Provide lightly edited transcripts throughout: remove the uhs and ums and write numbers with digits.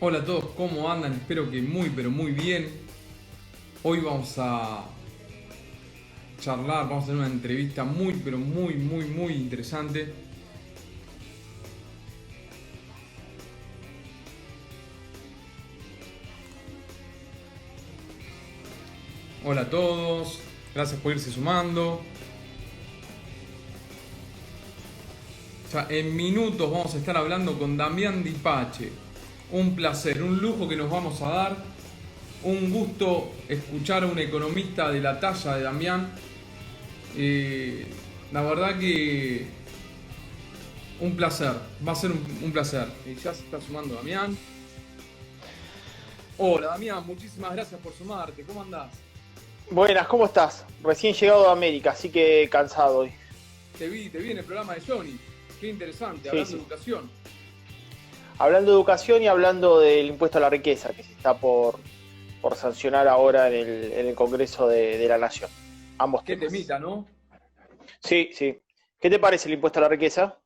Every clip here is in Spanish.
Hola a todos, ¿cómo andan? Espero que muy pero muy bien. Hoy vamos a charlar, vamos a tener una entrevista muy pero muy interesante. Hola a todos, gracias por irse sumando. Ya en minutos vamos a estar hablando con Damián Dipache. Un placer, un lujo que nos vamos a dar. Un gusto escuchar a un economista de la talla de Damián. La verdad que un placer, va a ser un placer. Y ya se está sumando Damián. Hola Damián, muchísimas gracias por sumarte. ¿Cómo andás? Buenas, ¿cómo estás? Recién llegado de América, así que cansado hoy. Te vi en el programa de Johnny. Qué interesante, Sí, hablando de sí. educación. Hablando de educación y hablando del impuesto a la riqueza que se está por sancionar ahora en el Congreso de la Nación. Ambos Qué temas. temita, ¿no? Sí, sí. ¿Qué te parece el impuesto a la riqueza?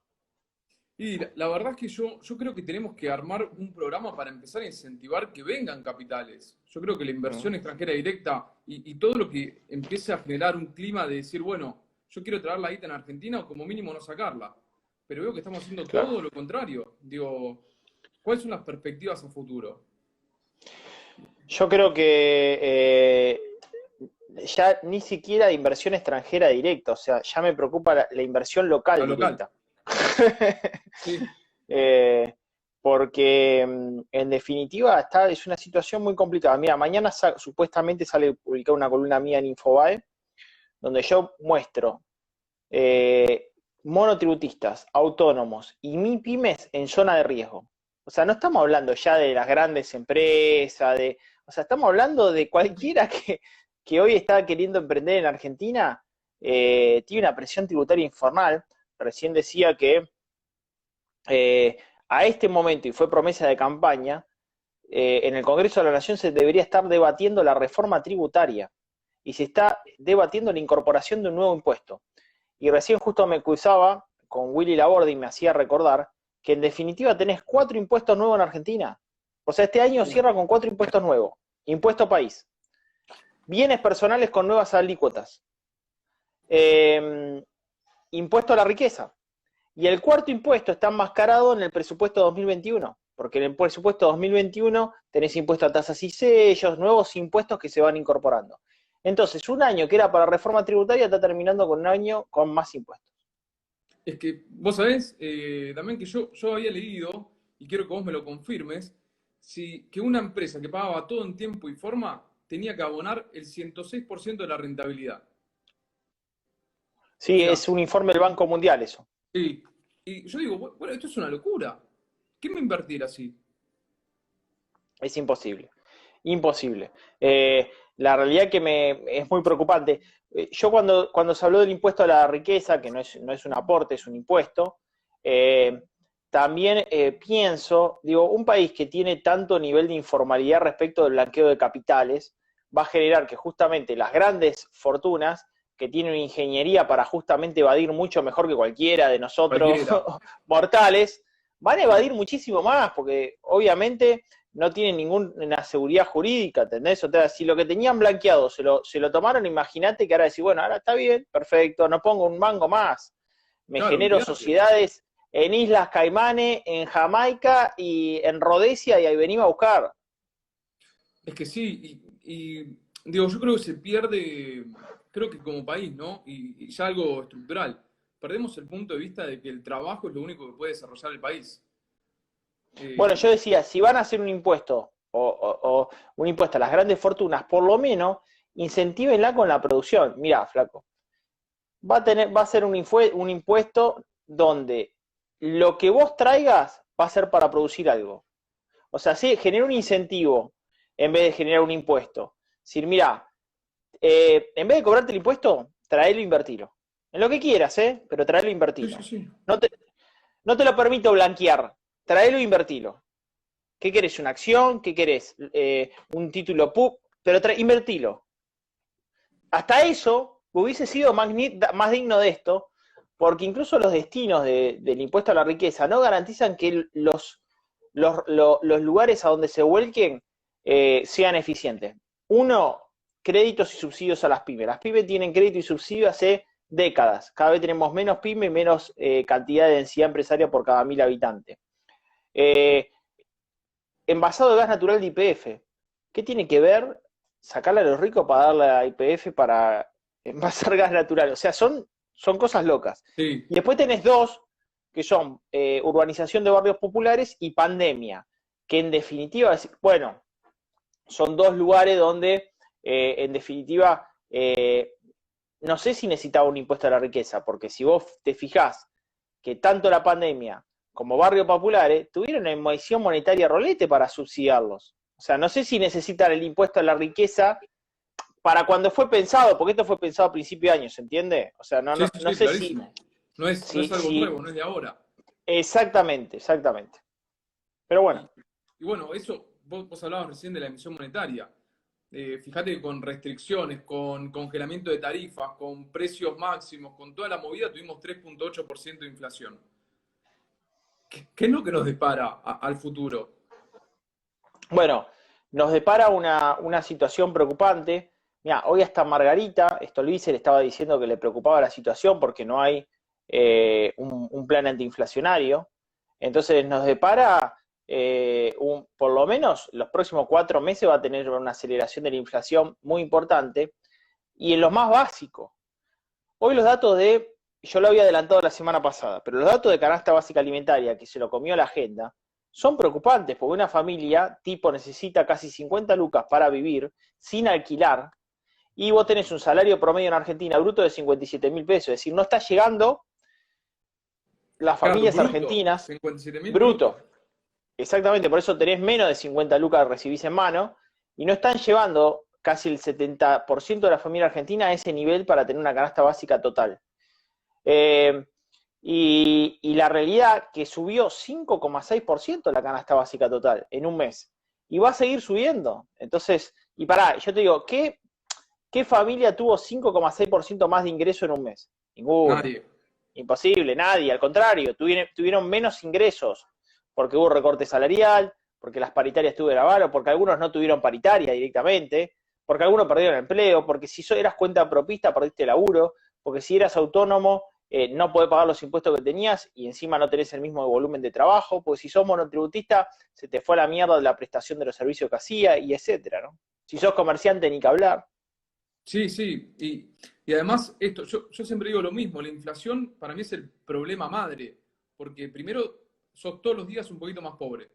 Y la verdad es que yo creo que tenemos que armar un programa para empezar a incentivar que vengan capitales. Yo creo que la Mm, inversión extranjera directa y todo lo que empiece a generar un clima de decir, bueno, yo quiero traer la guita en Argentina o como mínimo no sacarla. Pero veo que estamos haciendo claro. todo lo contrario. Digo, ¿cuáles son las perspectivas a futuro? Yo creo que ya ni siquiera de inversión extranjera directa, o sea, ya me preocupa la inversión La local local. directa. Sí, Eh, porque en definitiva es una situación muy complicada. Mira, mañana supuestamente sale publicada una columna mía en Infobae, donde yo muestro eh, monotributistas, autónomos y MIPYMES en zona de riesgo. O sea, no estamos hablando ya de las grandes empresas, o sea, estamos hablando de cualquiera que hoy está queriendo emprender en Argentina, tiene una presión tributaria informal. Recién decía que eh, a este momento, y fue promesa de campaña, en el Congreso de la Nación se debería estar debatiendo la reforma tributaria y se está debatiendo la incorporación de un nuevo impuesto. Y recién justo me cruzaba con Willy Laborde y me hacía recordar que en definitiva tenés 4 impuestos nuevos en Argentina. O sea, este año sí, cierra con 4 impuestos nuevos. Impuesto país, bienes personales con nuevas alícuotas, eh, impuesto a la riqueza. Y el cuarto impuesto está enmascarado en el presupuesto 2021, porque en el presupuesto 2021 tenés impuesto a tasas y sellos, nuevos impuestos que se van incorporando. Entonces, un año que era para reforma tributaria está terminando con un año con más impuestos. es que vos sabés, también que yo había leído, y quiero que vos me lo confirmes, que una empresa que pagaba todo en tiempo y forma tenía que abonar el 106% de la rentabilidad. O Sí, sea, es un informe del Banco Mundial eso. y yo digo, bueno, esto es una locura. ¿Qué me invertir así? Es imposible. Imposible. La realidad que es muy preocupante. Yo cuando se habló del impuesto a la riqueza, que no es un aporte, es un impuesto, eh, también pienso, digo, un país que tiene tanto nivel de informalidad respecto del blanqueo de capitales, va a generar que justamente las grandes fortunas, que tienen una ingeniería para justamente evadir mucho mejor que cualquiera de nosotros Cualquiera. mortales, van a evadir muchísimo más, porque obviamente no tienen ninguna seguridad jurídica, ¿entendés? O sea, si lo que tenían blanqueado se lo tomaron, imagínate que ahora decís, bueno, ahora está bien, perfecto, no pongo un mango más. Me Claro, genero olvídate. sociedades en Islas Caimane, en Jamaica y en Rhodesia y ahí venimos a buscar. Es que sí, digo, yo creo que se pierde, creo que como país, ¿no? Y ya algo estructural. Perdemos el punto de vista de que el trabajo es lo único que puede desarrollar el país. Bueno, Eh, yo decía, si van a hacer un impuesto o un impuesto a las grandes fortunas, por lo menos incentívenla con la producción. Mirá, flaco, va a ser un impuesto donde lo que vos traigas va a ser para producir algo. O sea, sí, genera un incentivo en vez de generar un impuesto. Es decir, mira, en vez de cobrarte el impuesto, traelo e invertilo. En lo que quieras, pero traelo e sí, sí, invertilo. sí. No te, no te lo permito blanquear, traelo e invertilo. ¿Qué querés? ¿Una acción? ¿Qué querés? Un título PUB, pero invertilo. Hasta eso hubiese sido más digno de esto, porque incluso los destinos del impuesto a la riqueza no garantizan que los lugares a donde se vuelquen sean eficientes. Uno, créditos y subsidios a las pymes. Las pymes tienen crédito y subsidio hace décadas. Cada vez tenemos menos pymes y menos cantidad de densidad empresaria por cada 1000 habitantes. Envasado de gas natural de YPF. ¿Qué tiene que ver sacarle a los ricos para darle a YPF para envasar gas natural? O sea, son cosas locas. Sí. Y después tenés dos, que son urbanización de barrios populares y pandemia, que en definitiva, bueno, son dos lugares donde, en definitiva, no sé si necesitaba un impuesto a la riqueza, porque si vos te fijás que tanto la pandemia como barrios populares tuvieron una emisión monetaria rolete para subsidiarlos. O sea, no sé si necesitan el impuesto a la riqueza para cuando fue pensado, porque esto fue pensado a principio de año, ¿se entiende? O sea, no Sí, sí, sé clarísimo. No es algo nuevo, no es de ahora. Exactamente. Pero bueno. Y bueno, eso, vos hablabas recién de la emisión monetaria. Fíjate que con restricciones, con congelamiento de tarifas, con precios máximos, con toda la movida, tuvimos 3,8% de inflación. ¿Qué es lo que nos depara al futuro? Bueno, nos depara una situación preocupante. Mira, hoy hasta Margarita Stolbizer estaba diciendo que le preocupaba la situación porque no hay un plan antiinflacionario. Entonces nos depara, por lo menos los próximos 4 meses va a tener una aceleración de la inflación muy importante. Y en lo más básico, hoy los datos yo lo había adelantado la semana pasada, pero los datos de canasta básica alimentaria que se lo comió la agenda son preocupantes, porque una familia tipo necesita casi 50 lucas para vivir sin alquilar, y vos tenés un salario promedio en Argentina bruto de 57.000 pesos, es decir, no está llegando las Claro, familias bruto, argentinas 57.000 bruto. brutos. Exactamente, por eso tenés menos de 50 lucas que recibís en mano, y no están llevando casi el 70% de la familia argentina a ese nivel para tener una canasta básica total. Y la realidad que subió 5,6% la canasta básica total en un mes. Y va a seguir subiendo. Entonces, y pará, yo te digo, ¿qué familia tuvo 5,6% más de ingreso en un mes? Ninguna. Nadie. Imposible, nadie. Al contrario, tuvieron menos ingresos porque hubo recorte salarial, porque las paritarias tuvieron avaro, porque algunos no tuvieron paritaria directamente, porque algunos perdieron empleo, porque si eras cuenta propista perdiste laburo, porque si eras autónomo no podés pagar los impuestos que tenías y encima no tenés el mismo volumen de trabajo, pues si sos monotributista se te fue a la mierda la prestación de los servicios que hacía y etcétera, ¿no? Si sos comerciante ni que hablar. Sí, sí. Y además, yo siempre digo lo mismo, la inflación para mí es el problema madre, porque primero sos todos los días un poquito más pobre.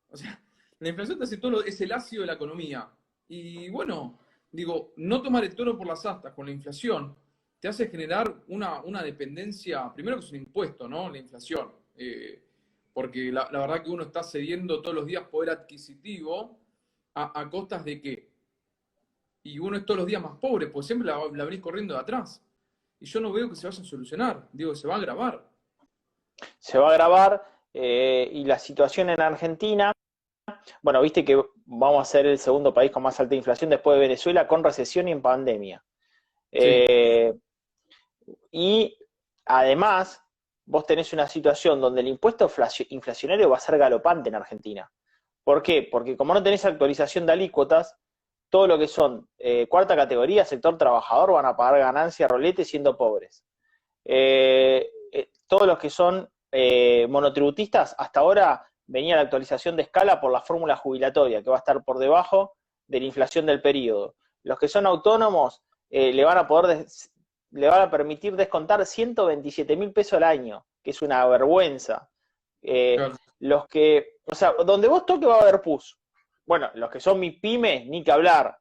O sea, la inflación te hace es el ácido de la economía. Y bueno, digo, no tomar el toro por las astas con la inflación te hace generar una dependencia, primero que es un impuesto, ¿no? La inflación. Porque la verdad que uno está cediendo todos los días poder adquisitivo a costas de qué. Y uno es todos los días más pobre, pues siempre la venís corriendo de atrás. Y yo no veo que se vaya a solucionar, digo, se va a agravar. Se va a agravar y la situación en Argentina, bueno, viste que vamos a ser el segundo país con más alta inflación después de Venezuela, con recesión y en pandemia. Sí, Y además, vos tenés una situación donde el impuesto inflacionario va a ser galopante en Argentina. ¿Por qué? Porque como no tenés actualización de alícuotas, todo lo que son cuarta categoría, sector trabajador, van a pagar ganancia rolete siendo pobres. Todos los que son monotributistas, hasta ahora venía la actualización de escala por la fórmula jubilatoria, que va a estar por debajo de la inflación del periodo. Los que son autónomos le van a permitir descontar 127.000 pesos al año, que es una vergüenza. claro. O sea, donde vos toques va a haber PUS. Bueno, los que son mi pyme, ni que hablar.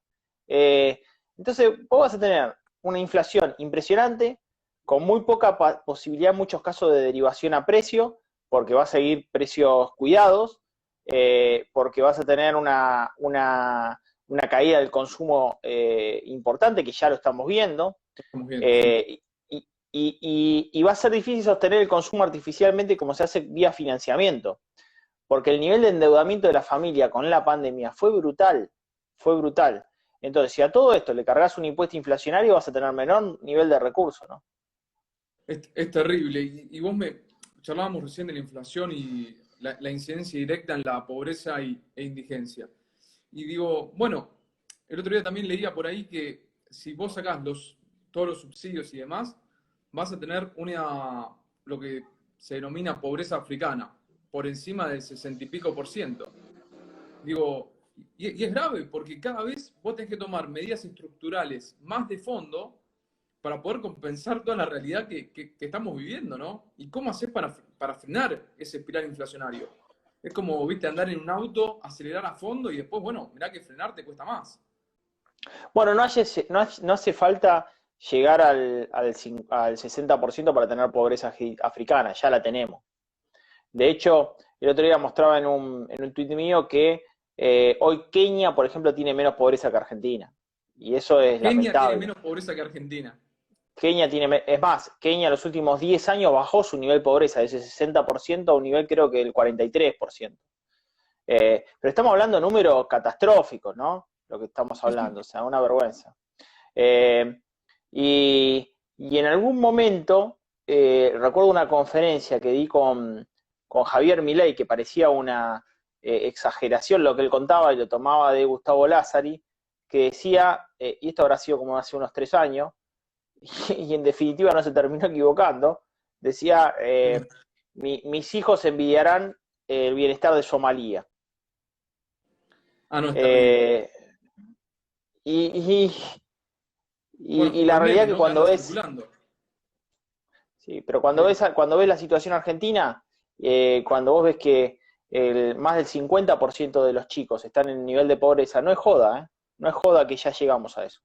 Entonces, vos vas a tener una inflación impresionante, con muy poca posibilidad en muchos casos de derivación a precio, porque va a seguir precios cuidados, porque vas a tener una caída del consumo importante, que ya lo estamos viendo, Estamos viendo, sí. eh, y va a ser difícil sostener el consumo artificialmente como se hace vía financiamiento, porque el nivel de endeudamiento de la familia con la pandemia fue brutal, fue brutal. Entonces, si a todo esto le cargas un impuesto inflacionario, vas a tener menor nivel de recursos, ¿no? Es terrible. Y vos charlábamos recién de la inflación y la incidencia directa en la pobreza e indigencia. Y digo, bueno, el otro día también leía por ahí que si vos sacás todos los subsidios y demás, vas a tener lo que se denomina pobreza africana, por encima del 60 y pico por ciento. Digo, y es grave, porque cada vez vos tenés que tomar medidas estructurales más de fondo para poder compensar toda la realidad que estamos viviendo, ¿no? ¿Y cómo haces para frenar ese espiral inflacionario? Es como, viste, andar en un auto, acelerar a fondo y después, bueno, mirá que frenar te cuesta más. Bueno, no hace falta llegar al 60% para tener pobreza africana, ya la tenemos. De hecho, el otro día mostraba en un tuit mío que hoy Kenia, por ejemplo, tiene menos pobreza que Argentina. Y eso es Kenia tiene lamentable. menos pobreza que Argentina. Es más, Kenia en los últimos 10 años bajó su nivel de pobreza de ese 60% a un nivel creo que del 43%. Pero estamos hablando de números catastróficos, ¿no? Lo que estamos Sí, sí. hablando, o sea, una vergüenza. Eh, y en algún momento, recuerdo una conferencia que di con Javier Milei, que parecía una exageración lo que él contaba y lo tomaba de Gustavo Lázari, que decía, y esto habrá sido como hace unos 3 años, y en definitiva no se terminó equivocando, decía, mis hijos envidiarán el bienestar de Somalia. Ah, no, es terrible. Eh, y, Bueno, es y como la el realidad meme, es que ¿no? Que cuando anda ves, circulando. sí, pero cuando ves la situación argentina, cuando vos ves que más del 50% de los chicos están en nivel de pobreza, no es joda, ¿eh? No es joda que ya llegamos a eso.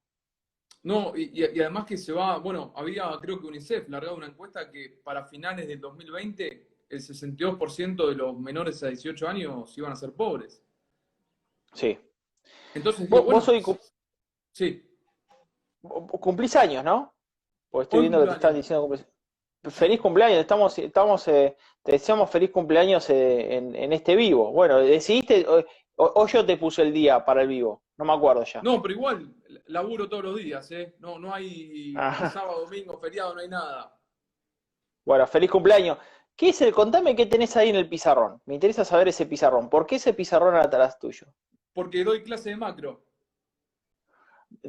No, y además que se va, bueno, había, creo que UNICEF largado una encuesta que para finales del 2020 el 62% de los menores a 18 años iban a ser pobres. Sí. Entonces digo, Vos bueno, hoy sí, cumplís años, ¿no? Porque estoy hoy viendo que te están cumpleaños. diciendo feliz cumpleaños, te deseamos feliz cumpleaños en este vivo. Bueno, decidiste, o yo te puse el día para el vivo, no me acuerdo ya. No, pero igual, laburo todos los días, ¿eh? No, no hay ni Ajá. sábado, domingo, feriado, no hay nada. Bueno, feliz cumpleaños. Contame qué tenés ahí en el pizarrón. Me interesa saber ese pizarrón. ¿Por qué ese pizarrón atrás tuyo? Porque doy clase de macro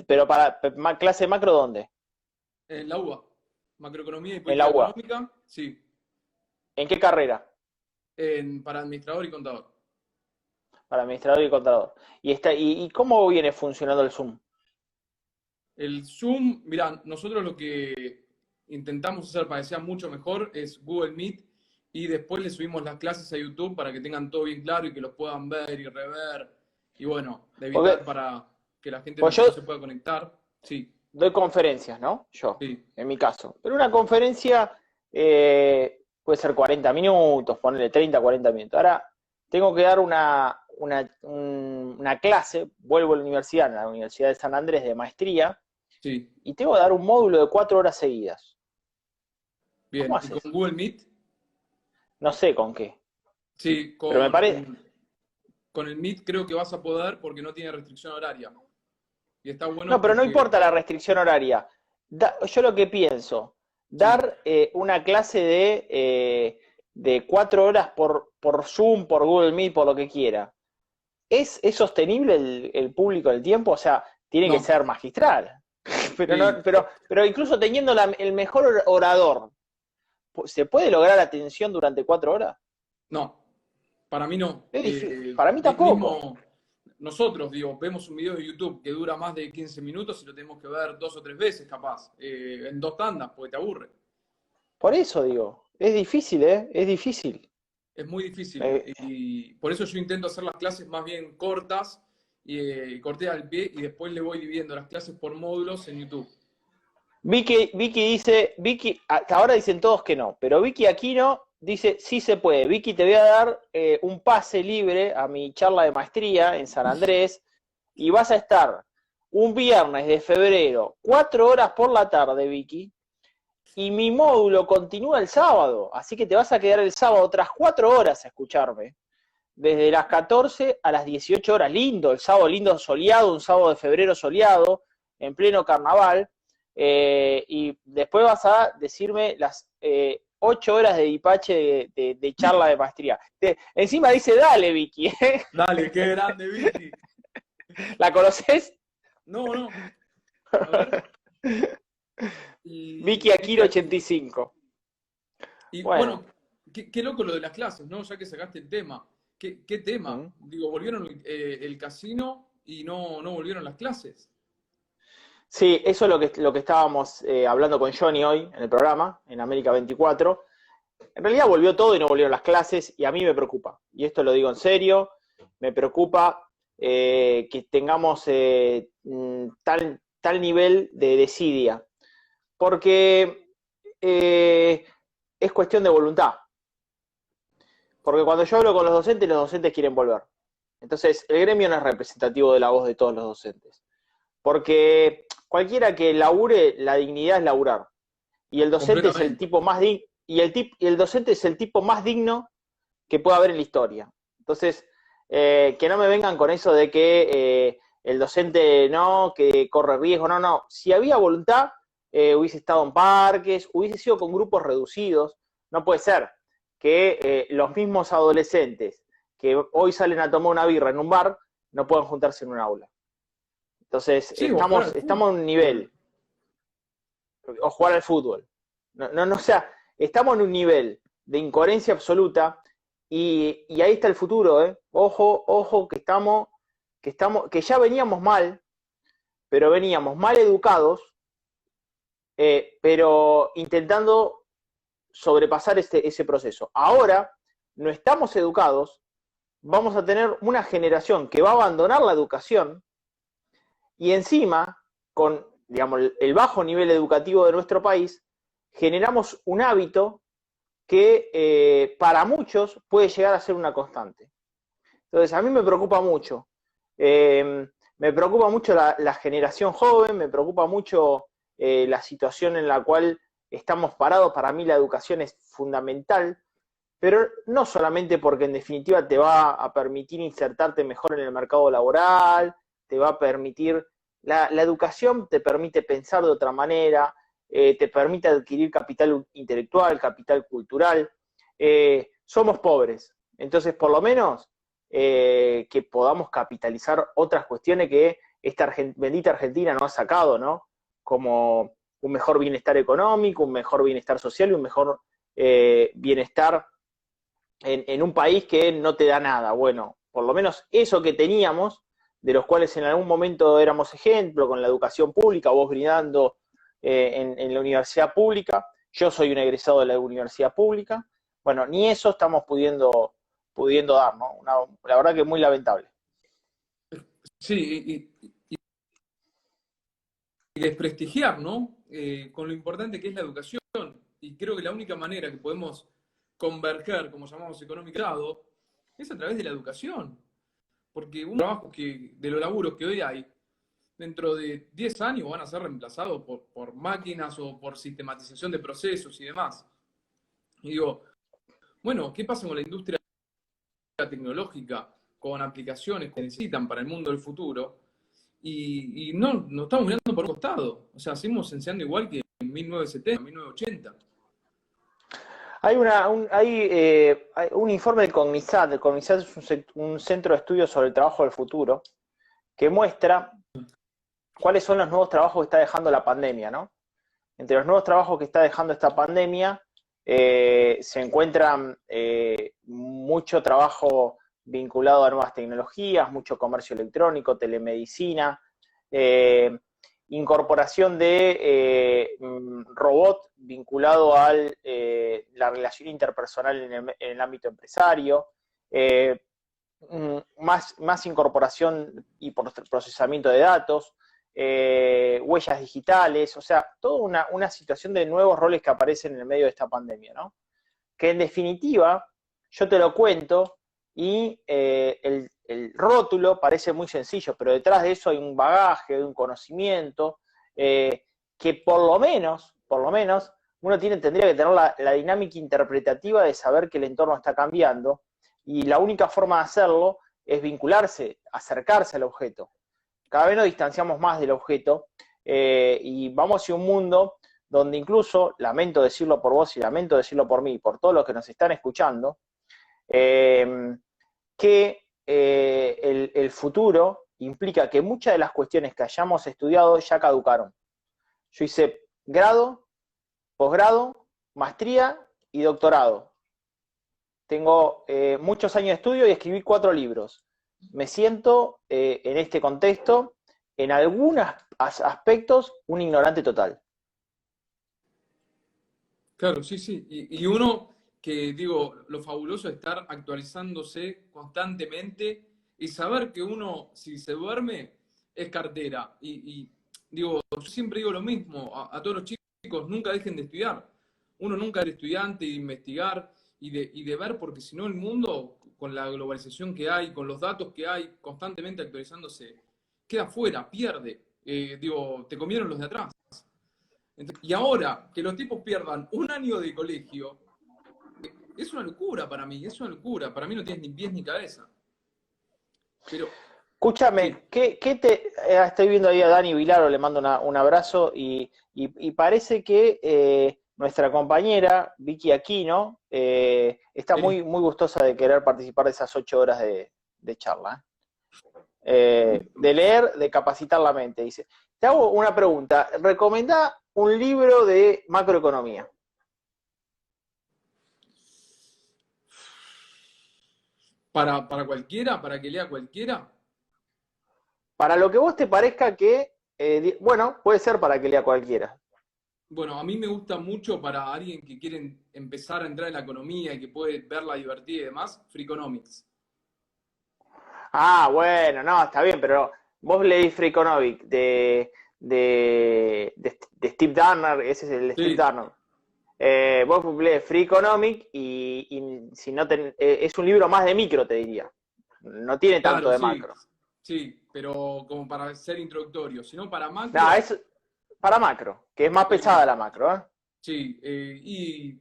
Pero clase macro, ¿dónde? en la UBA. Macroeconomía y En la política UA. económica, sí, ¿En qué carrera? para administrador y contador. Para administrador y contador. ¿Y cómo viene funcionando el Zoom? El Zoom, mirá, nosotros lo que intentamos hacer para que sea mucho mejor es Google Meet y después le subimos las clases a YouTube para que tengan todo bien claro y que los puedan ver y rever. Y bueno, de Porque evitar para que la gente pues que yo no se pueda conectar. Sí, doy conferencias, ¿no? Yo, sí, en mi caso. Pero una conferencia puede ser 40 minutos, ponerle 30, 40 minutos. Ahora, tengo que dar una clase, vuelvo a la Universidad de San Andrés de maestría, sí. y tengo que dar un módulo de 4 horas seguidas. ¿Cómo Bien. ¿Y haces? con Google Meet? No sé con qué, Sí, pero me parece... con el Meet creo que vas a poder porque no tiene restricción horaria. Y está No, bueno pero no porque, importa la restricción horaria. Yo lo que pienso, sí, dar una clase de 4 horas por Zoom, por Google Meet, por lo que quiera, ¿es sostenible el público del tiempo? O sea, tiene que no, ser magistral. Pero, no, sí, pero incluso teniendo el mejor orador, ¿se puede lograr atención durante 4 horas? no. Para mí no. Es difícil. Para mí tampoco. Mismo nosotros, digo, vemos un video de YouTube que dura más de 15 minutos y lo tenemos que ver 2 o 3 veces, capaz, en 2 tandas, porque te aburre. Por eso digo, es difícil, ¿eh? Es difícil. Es muy difícil. Eh, Y por eso yo intento hacer las clases más bien cortas, corté al pie y después le voy dividiendo las clases por módulos en YouTube. Vicky, hasta ahora dicen todos que no, pero Vicky Aquino dice sí se puede. Vicky, te voy a dar un pase libre a mi charla de maestría en San Andrés y vas a estar un viernes de febrero, 4 horas por la tarde, Vicky, y mi módulo continúa el sábado, así que te vas a quedar el sábado otras 4 horas a escucharme, desde las 14 a las 18 horas, lindo, el sábado lindo soleado, un sábado de febrero soleado, en pleno carnaval. y después vas a decirme las 8 horas de dipache de charla de maestría. Encima dice, dale, Vicky. Dale, qué grande, Vicky. ¿La conoces? No, no. A ver. Vicky Aquino 85. Y Bueno. bueno, qué loco lo de las clases, ¿no? Ya que sacaste el tema. ¿Qué tema? Digo, volvieron el casino y no volvieron las clases. Sí, eso es lo que estábamos hablando con Johnny hoy en el programa, en América 24. En realidad volvió todo y no volvieron las clases, y a mí me preocupa. Y esto lo digo en serio, me preocupa que tengamos tal nivel de desidia. Porque es cuestión de voluntad. Porque cuando yo hablo con los docentes quieren volver. Entonces, el gremio no es representativo de la voz de todos los docentes. Porque cualquiera que labure, la dignidad es laburar. Y el docente es el tipo más digno, y el docente es el tipo más digno que pueda haber en la historia. Entonces, que no me vengan con eso de que el docente no, que corre riesgo, no. Si había voluntad, hubiese estado en parques, hubiese sido con grupos reducidos. No puede ser que los mismos adolescentes que hoy salen a tomar una birra en un bar no puedan juntarse en un aula. Entonces, Sí, estamos en un nivel, o jugar al fútbol. O sea, estamos en un nivel de incoherencia absoluta y ahí está el futuro, ¿eh? Ojo que ya veníamos mal, pero veníamos mal educados, pero intentando sobrepasar ese proceso. Ahora no estamos educados, vamos a tener una generación que va a abandonar la educación y encima, con digamos, el bajo nivel educativo de nuestro país, generamos un hábito que para muchos puede llegar a ser una constante. Entonces, a mí me preocupa mucho. Me preocupa mucho la generación joven, me preocupa mucho la situación en la cual estamos parados. Para mí la educación es fundamental, pero no solamente porque en definitiva te va a permitir insertarte mejor en el mercado laboral, te va a permitir, la educación te permite pensar de otra manera, te permite adquirir capital intelectual, capital cultural. Somos pobres, entonces por lo menos que podamos capitalizar otras cuestiones que esta bendita Argentina nos ha sacado, ¿no? Como un mejor bienestar económico, un mejor bienestar social y un mejor bienestar en un país que no te da nada. Bueno, por lo menos eso que teníamos, de los cuales en algún momento éramos ejemplo, con la educación pública, vos brindando en la universidad pública, yo soy un egresado de la universidad pública, bueno, ni eso estamos pudiendo dar, ¿no? La verdad que es muy lamentable. Sí, y desprestigiar, ¿no? Con lo importante que es la educación. Y creo que la única manera que podemos converger, como llamamos económico, es a través de la educación. Porque un trabajo de los laburos que hoy hay, dentro de 10 años van a ser reemplazados por máquinas o por sistematización de procesos y demás. Y digo, bueno, ¿qué pasa con la industria tecnológica, con aplicaciones que necesitan para el mundo del futuro? Y no estamos mirando por un costado. O sea, seguimos enseñando igual que en 1970, 1980. Hay un informe del CONICET. El CONICET es un centro de estudios sobre el trabajo del futuro que muestra cuáles son los nuevos trabajos que está dejando la pandemia, ¿no? Entre los nuevos trabajos que está dejando esta pandemia se encuentran mucho trabajo vinculado a nuevas tecnologías, mucho comercio electrónico, telemedicina, incorporación de robot vinculado a la relación interpersonal en el ámbito empresario, más incorporación y procesamiento de datos, huellas digitales, o sea, toda una situación de nuevos roles que aparecen en el medio de esta pandemia, ¿no? Que en definitiva, yo te lo cuento y el rótulo parece muy sencillo, pero detrás de eso hay un bagaje, un conocimiento, que por lo menos, uno tendría que tener la dinámica interpretativa de saber que el entorno está cambiando, y la única forma de hacerlo es vincularse, acercarse al objeto. Cada vez nos distanciamos más del objeto y vamos hacia un mundo donde incluso, lamento decirlo por vos y lamento decirlo por mí, por todos los que nos están escuchando, que el futuro implica que muchas de las cuestiones que hayamos estudiado ya caducaron. Yo hice grado, posgrado, maestría y doctorado. Tengo muchos años de estudio y escribí 4 libros. Me siento, en este contexto, en algunos aspectos, un ignorante total. Claro, sí, sí. Y uno que, digo, lo fabuloso es estar actualizándose constantemente y saber que uno, si se duerme, es cartera. Digo, yo siempre digo lo mismo a todos los chicos, nunca dejen de estudiar. Uno nunca es estudiante, de investigar y de ver, porque si no el mundo, con la globalización que hay, con los datos que hay, constantemente actualizándose, queda fuera, pierde. Digo, te comieron los de atrás. Y ahora que los tipos pierdan un año de colegio, es una locura para mí, es una locura. Para mí no tienes ni pies ni cabeza. Pero, Escúchame, estoy viendo ahí a Dani Vilaro, le mando un abrazo y parece que nuestra compañera Vicky Aquino está sí. muy gustosa de querer participar de esas 8 horas de charla. De leer, de capacitar la mente. Dice, te hago una pregunta, recomendá un libro de macroeconomía. Para cualquiera, para que lea cualquiera. Para lo que vos te parezca que, bueno, puede ser para que lea cualquiera. Bueno, a mí me gusta mucho para alguien que quiere empezar a entrar en la economía y que puede verla divertida y demás, Freakonomics. Ah, bueno, no, está bien, pero vos leís Freakonomics de Steve Darner, ese es el Steve Sí, Darner. Vos lees Freakonomics y si no es un libro más de micro, te diría. No tiene tanto claro, de sí. macro. Sí, pero como para ser introductorio. Si no, para No, macro, es para macro, que es más pesada la macro, ¿eh? sí. Y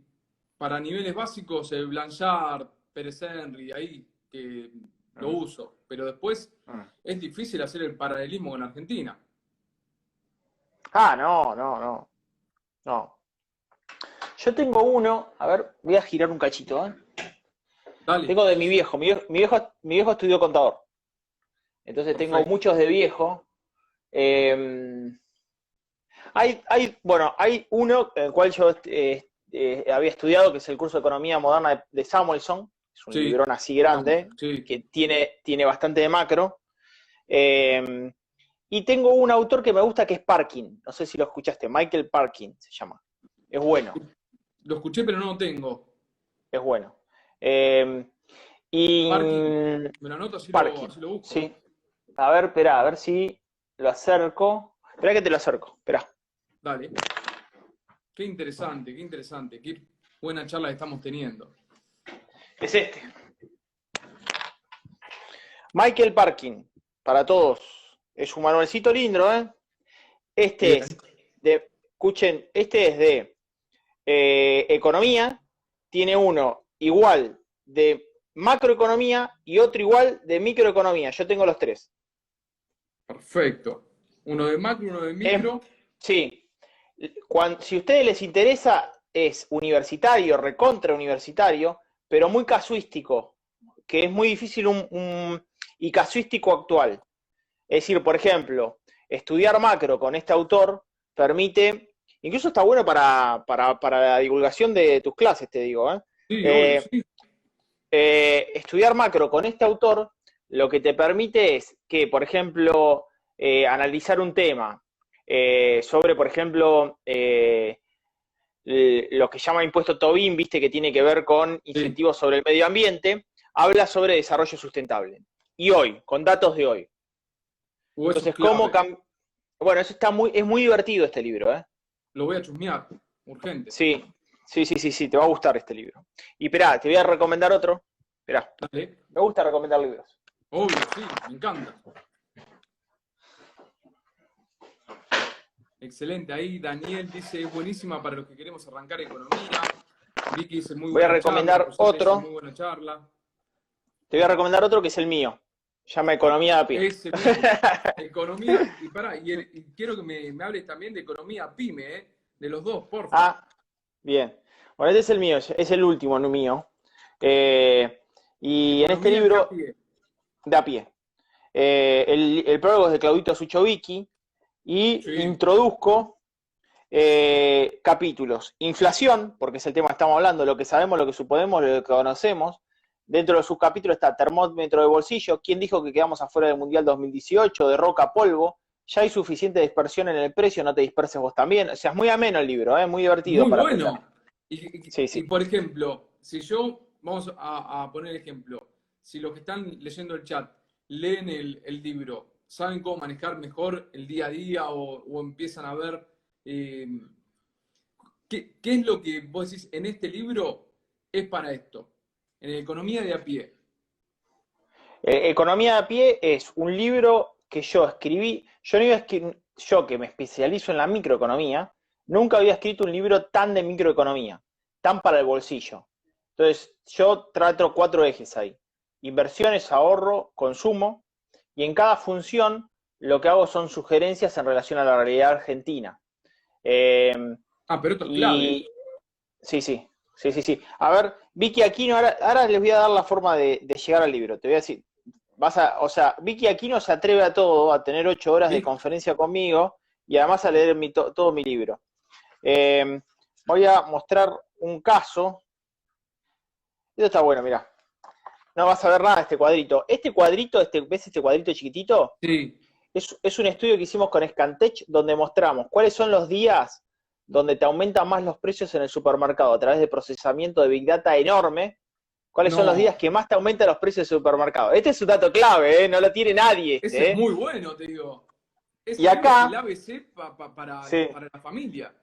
para niveles básicos, Blanchard, Pérez Henry, ahí que lo uso. Pero después es difícil hacer el paralelismo con Argentina. Ah, no. Yo tengo uno, a ver, voy a girar un cachito, ¿eh? Dale, Tengo de sí, mi sí, viejo. Mi viejo estudió contador. Entonces tengo perfecto. muchos de viejo. Eh, bueno, hay uno en el cual yo había estudiado, que es el curso de Economía Moderna de Samuelson. Es un Sí, librón así grande, sí. que tiene bastante de macro. Eh, y tengo un autor que me gusta que es Parkin. No sé si lo escuchaste, Michael Parkin se llama. Es bueno, Lo escuché, pero no lo tengo. es bueno. Eh, y Parking, me lo anoto, Parkin, así lo busco. sí. A ver, espera, a ver si lo acerco. Espera que te lo acerco, espera. Dale. Qué interesante, qué interesante. Qué buena charla que estamos teniendo. Es este. Michael Parkin, para todos. Es un manualcito lindo, ¿eh? Este Bien. es escuchen, este es de economía. Tiene uno igual de macroeconomía y otro igual de microeconomía. Yo tengo los 3. Perfecto. Uno de macro, uno de Es, micro. sí, si a ustedes les interesa, es universitario, recontra universitario, pero muy casuístico, que es muy difícil y casuístico actual. Es decir, por ejemplo, estudiar macro con este autor permite, incluso está bueno para la divulgación de tus clases, te digo, ¿eh? Sí, obvio, Eh, sí. Estudiar macro con este autor lo que te permite es que, por ejemplo, analizar un tema sobre, por ejemplo, lo que llama impuesto Tobin, viste, que tiene que ver con Sí. incentivos sobre el medio ambiente, habla sobre desarrollo sustentable. Y hoy, con datos de hoy. Eso es Entonces, clave. bueno, eso es muy divertido este libro, ¿eh? Lo voy a chusmear. Urgente. Sí, te va a gustar este libro. Y esperá, te voy a recomendar otro. Esperá, Dale. me gusta recomendar libros. Obvio, sí, me encanta. Excelente. Ahí Daniel dice, es buenísima para los que queremos arrancar economía. Vicky dice, muy Voy a buena charla. recomendar José dice, muy otro. buena charla. Te voy a recomendar otro que es el mío. Llama Economía a pie. Ese mismo. Economía, y pará, y quiero que me hables también de economía pyme, de los dos, porfa. Ah, bien. Bueno, este es el mío, es el último mío. Eh, y en este Economía de a libro, pie. de a pie. El prólogo es de Claudito Suchovicki y Sí. introduzco capítulos. Inflación, porque es el tema que estamos hablando, lo que sabemos, lo que suponemos, lo que conocemos. Dentro de sus capítulos está termómetro de bolsillo. ¿Quién dijo que quedamos afuera del Mundial 2018? De roca a polvo. Ya hay suficiente dispersión en el precio, no te disperses vos también. O sea, es muy ameno el libro, muy divertido Muy para aprender. bueno. Sí, sí. Por ejemplo, si yo, vamos a poner ejemplo, si los que están leyendo el chat leen el libro, saben cómo manejar mejor el día a día o empiezan a ver eh, qué es lo que vos decís en este libro es para esto, en economía de a pie. Economía de a pie es un libro que yo escribí. Yo no iba a yo que me especializo en la microeconomía, nunca había escrito un libro tan de microeconomía, tan para el bolsillo. Entonces, yo trato 4 ejes ahí: inversiones, ahorro, consumo, y en cada función lo que hago son sugerencias en relación a la realidad argentina. Eh, Ah, pero esto es clave. y sí, sí, sí, sí, sí. A ver, Vicky Aquino, ahora les voy a dar la forma de llegar al libro. Te voy a decir, o sea, Vicky Aquino se atreve a todo, a tener 8 horas de ¿Sí? conferencia conmigo y además a leer todo mi libro. Voy a mostrar un caso. Esto está bueno, mirá. No vas a ver nada de este cuadrito. Este cuadrito, ¿ves este cuadrito chiquitito? Sí. Es un estudio que hicimos con Scantech donde mostramos cuáles son los días donde te aumentan más los precios en el supermercado a través de procesamiento de Big Data enorme. ¿Cuáles son los días No, que más te aumentan los precios del supermercado? Este es un dato clave, no lo tiene nadie ese es este. muy bueno, te digo. Y Ese libro es el acá, ABC sí, para la familia.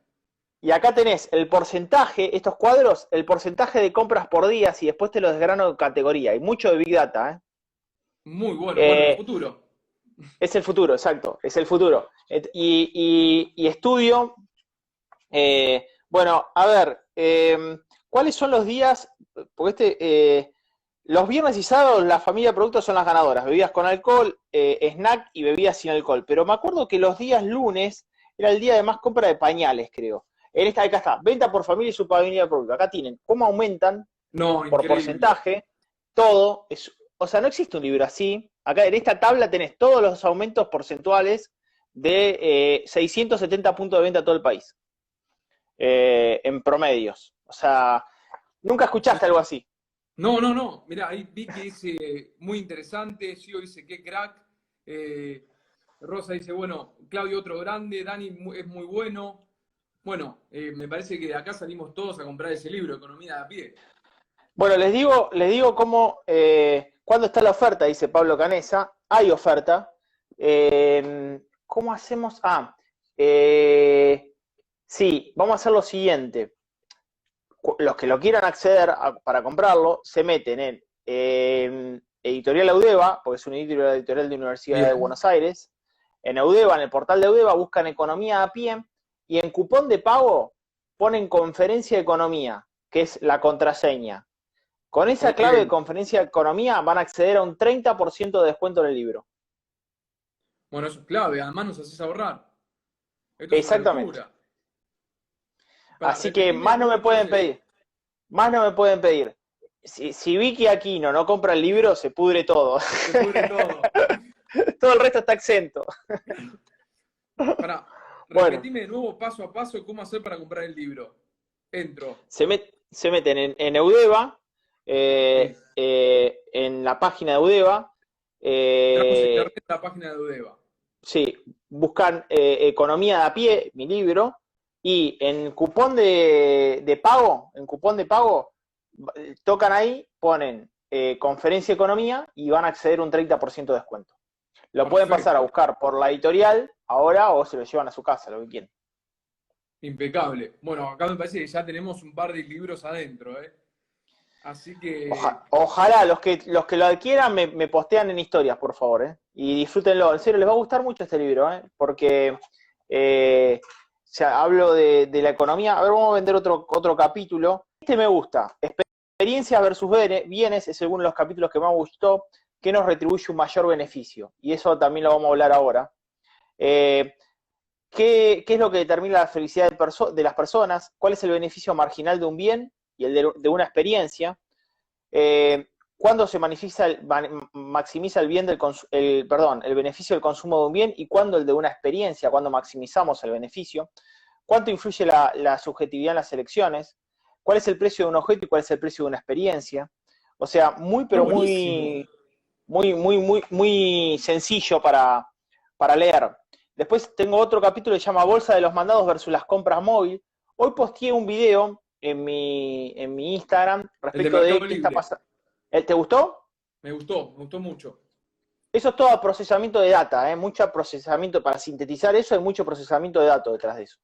y acá tenés el porcentaje, estos cuadros, el porcentaje de compras por día, y después te lo desgrano en categoría. Hay mucho de Big Data, ¿eh? Muy bueno, bueno, el Eh, futuro. es el futuro, exacto, es el futuro. Y estudio, bueno, a ver, ¿cuáles son los días? Porque los viernes y sábados la familia de productos son las ganadoras, bebidas con alcohol, snack y bebidas sin alcohol. Pero me acuerdo que los días lunes era el día de más compra de pañales, creo. Acá está, venta por familia y su familia de productos. Acá tienen cómo aumentan No, por increíble. porcentaje todo. O sea, no existe un libro así. Acá en esta tabla tenés todos los aumentos porcentuales de 670 puntos de venta a todo el país, en promedios. O sea, nunca escuchaste algo así. No, no, no. Mirá, ahí Vicky dice muy interesante, Gio dice qué crack, eh, Rosa dice, bueno, Claudio otro grande, Dani es muy bueno. Bueno, me parece que de acá salimos todos a comprar ese libro, Economía de a pie. Bueno, les digo cómo, ¿cuándo está la oferta? Dice Pablo Canesa. Hay oferta. ¿Cómo hacemos? Sí, vamos a hacer lo siguiente. Los que lo quieran acceder para comprarlo, se meten en Editorial Eudeva, porque es una editorial de Universidad de Bien. Buenos Aires. En Eudeva, en el portal de Eudeva, buscan Economía a pie y en cupón de pago ponen Conferencia de Economía, que es la contraseña. Con esa Ok. clave de Conferencia de Economía van a acceder a un 30% de descuento en el libro. Bueno, eso es clave, además nos haces ahorrar. Esto es una Exactamente. locura. Para, Así que repetime de más no nuevo me pueden entonces. pedir. Más no me pueden pedir. Si Vicky Aquino no compra el libro, se pudre todo. Se pudre todo. Todo el resto está exento. Para, Bueno, repetime de nuevo paso a paso cómo hacer para comprar el libro. Entro. se meten en Eudeva, Sí. en la página de Eudeva. Entramos en eh, internet a la página de Udeva. sí, buscan Economía de a pie, mi libro, y en cupón de pago, tocan ahí, ponen Conferencia Economía y van a acceder a un 30% de descuento. Lo pueden pasar a Perfecto. buscar por la editorial ahora o se lo llevan a su casa, lo que quieran. Impecable. Bueno, acá me parece que ya tenemos un par de libros adentro, ¿eh? Así que, Ojalá los que lo adquieran me postean en historias, por favor, y disfrútenlo. En serio, les va a gustar mucho este libro, porque hablo de la economía. A ver, vamos a vender otro capítulo. Este me gusta. Experiencias versus bienes es según los capítulos que más me gustó. ¿qué nos retribuye un mayor beneficio? Y eso también lo vamos a hablar ahora. ¿Qué es lo que determina la felicidad de las personas? ¿Cuál es el beneficio marginal de un bien y el de una experiencia? ¿Cuándo se maximiza el beneficio del consumo de un bien y cuándo el de una experiencia? ¿Cuándo maximizamos el beneficio? ¿Cuánto influye la subjetividad en las elecciones? ¿Cuál es el precio de un objeto y cuál es el precio de una experiencia? O sea, Está buenísimo. muy sencillo para leer. Después tengo otro capítulo que se llama Bolsa de los mandados versus las compras móvil. Hoy posteé un video en mi Instagram El de respecto Mercado de qué está Libre. pasando. ¿Te gustó? Me gustó mucho. Eso es todo procesamiento de data, mucho procesamiento. Para sintetizar eso hay mucho procesamiento de datos detrás de eso.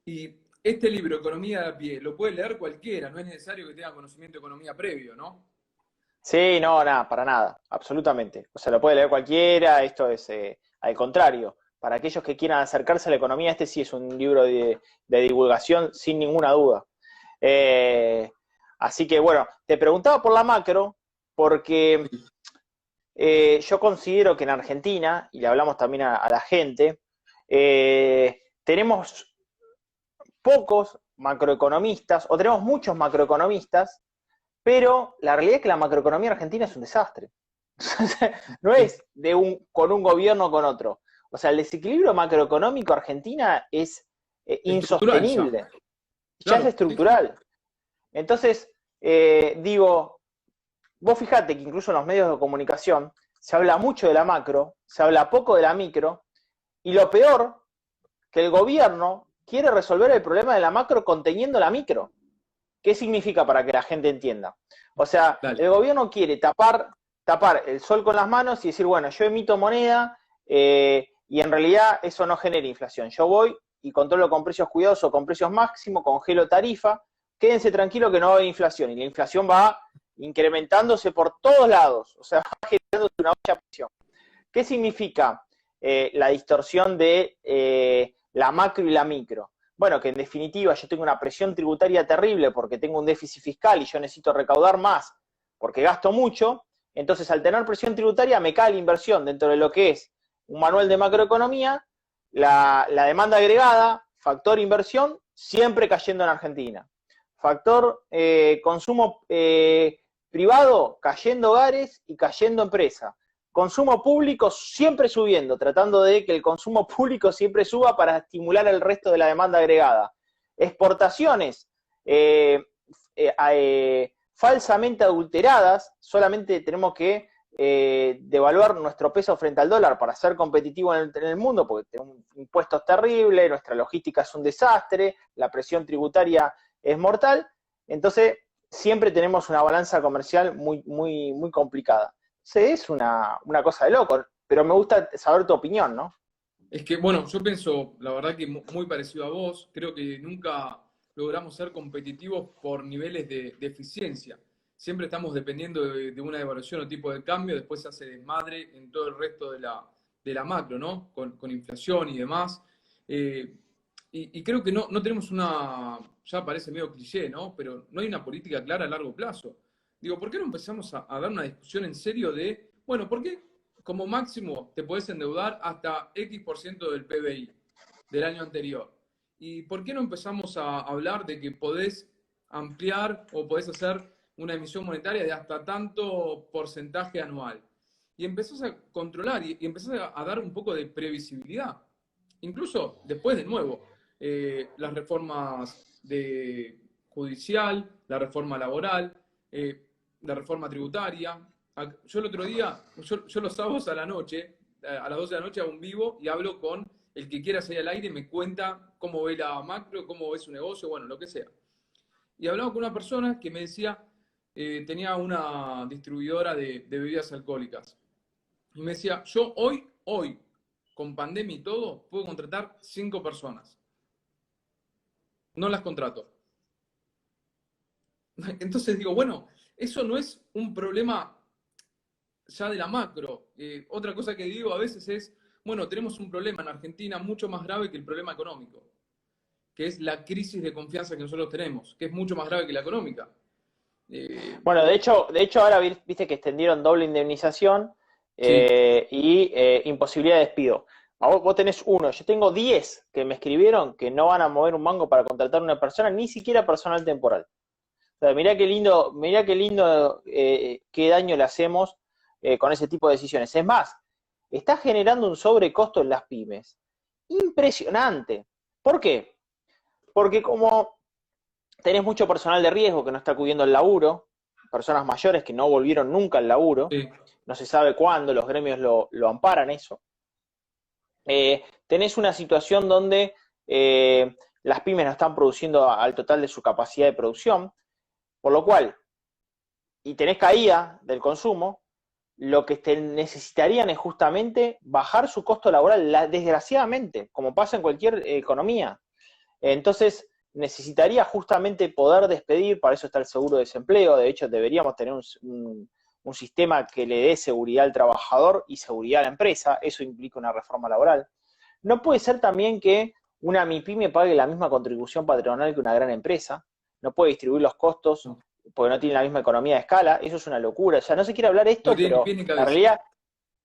Y este libro, Economía de a pie, lo puede leer cualquiera, no es necesario que tenga conocimiento de economía previo, ¿no? Sí, no, nada, para nada, absolutamente. O sea, lo puede leer cualquiera, esto es al contrario. Para aquellos que quieran acercarse a la economía, este sí es un libro de divulgación sin ninguna duda. Así que bueno, te preguntaba por la macro, porque yo considero que en Argentina, y le hablamos también a la gente, tenemos pocos macroeconomistas, o tenemos muchos macroeconomistas, pero la realidad es que la macroeconomía argentina es un desastre. No es con un gobierno o con otro. O sea, el desequilibrio macroeconómico argentina es Estructural ya. insostenible. Ya es Claro, sí, sí. estructural. Entonces, digo, vos fijate que incluso en los medios de comunicación se habla mucho de la macro, se habla poco de la micro, y lo peor, que el gobierno quiere resolver el problema de la macro conteniendo la micro. ¿Qué significa para que la gente entienda? O sea, Dale. el gobierno quiere tapar el sol con las manos y decir, bueno, yo emito moneda y en realidad eso no genera inflación. Yo voy y controlo con precios cuidados o con precios máximos, congelo tarifa, quédense tranquilos que no va a haber inflación. Y la inflación va incrementándose por todos lados, o sea, va generándose una mucha presión. ¿Qué significa la distorsión de la macro y la micro? Bueno, que en definitiva yo tengo una presión tributaria terrible porque tengo un déficit fiscal y yo necesito recaudar más porque gasto mucho. Entonces, al tener presión tributaria, me cae la inversión dentro de lo que es un manual de macroeconomía, la demanda agregada, factor inversión, siempre cayendo en Argentina. Factor consumo privado, cayendo hogares y cayendo empresa. Consumo público siempre subiendo, tratando de que el consumo público siempre suba para estimular el resto de la demanda agregada. Exportaciones falsamente adulteradas, solamente tenemos que devaluar nuestro peso frente al dólar para ser competitivo en el mundo, porque tenemos impuestos terribles, nuestra logística es un desastre, la presión tributaria es mortal, entonces siempre tenemos una balanza comercial muy complicada. Sí, es una cosa de loco, pero me gusta saber tu opinión, ¿no? Es que, bueno, yo pienso, la verdad que muy parecido a vos, creo que nunca logramos ser competitivos por niveles de eficiencia. Siempre estamos dependiendo de una devaluación o tipo de cambio, después se hace desmadre en todo el resto de la macro, ¿no? Con inflación y demás. Eh, y creo que no tenemos ya parece medio cliché, ¿no? Pero no hay una política clara a largo plazo. Digo, ¿por qué no empezamos a dar una discusión en serio de, bueno, ¿por qué como máximo te podés endeudar hasta X% del PBI del año anterior? ¿Y por qué no empezamos a hablar de que podés ampliar o podés hacer una emisión monetaria de hasta tanto porcentaje anual? Y empezás a controlar y empezás a dar un poco de previsibilidad. Incluso después, de nuevo, las reformas judicial, la reforma laboral, la reforma tributaria. Yo el otro día, yo los sábados a la noche, a las 12 de la noche hago un vivo y hablo con el que quiera salir al aire y me cuenta cómo ve la macro, cómo ve su negocio, bueno, lo que sea. Y hablaba con una persona que me decía, tenía una distribuidora de bebidas alcohólicas. Y me decía, yo hoy, con pandemia y todo, puedo contratar 5 personas. No las contrato. Entonces digo, bueno, eso no es un problema ya de la macro. Otra cosa que digo a veces es, bueno, tenemos un problema en Argentina mucho más grave que el problema económico, que es la crisis de confianza que nosotros tenemos, que es mucho más grave que la económica. Bueno, de hecho ahora viste que extendieron doble indemnización Sí, y imposibilidad de despido. Vos tenés uno, yo tengo 10 que me escribieron que no van a mover un mango para contratar a una persona, ni siquiera personal temporal. O sea, mirá qué lindo, qué daño le hacemos con ese tipo de decisiones. Es más, está generando un sobrecosto en las pymes impresionante. ¿Por qué? Porque como tenés mucho personal de riesgo que no está acudiendo al laburo, personas mayores que no volvieron nunca al laburo, sí. no se sabe cuándo, los gremios lo amparan eso. Tenés una situación donde las pymes no están produciendo al total de su capacidad de producción, por lo cual, y tenés caída del consumo, lo que necesitarían es justamente bajar su costo laboral, desgraciadamente, como pasa en cualquier economía. Entonces, necesitaría justamente poder despedir, para eso está el seguro de desempleo, de hecho deberíamos tener un sistema que le dé seguridad al trabajador y seguridad a la empresa, eso implica una reforma laboral. No puede ser también que una MIPYME pague la misma contribución patronal que una gran empresa, no puede distribuir los costos No, porque no tiene la misma economía de escala, eso es una locura, o sea, no se quiere hablar no esto, tiene ni pero pies ni la cabeza. realidad,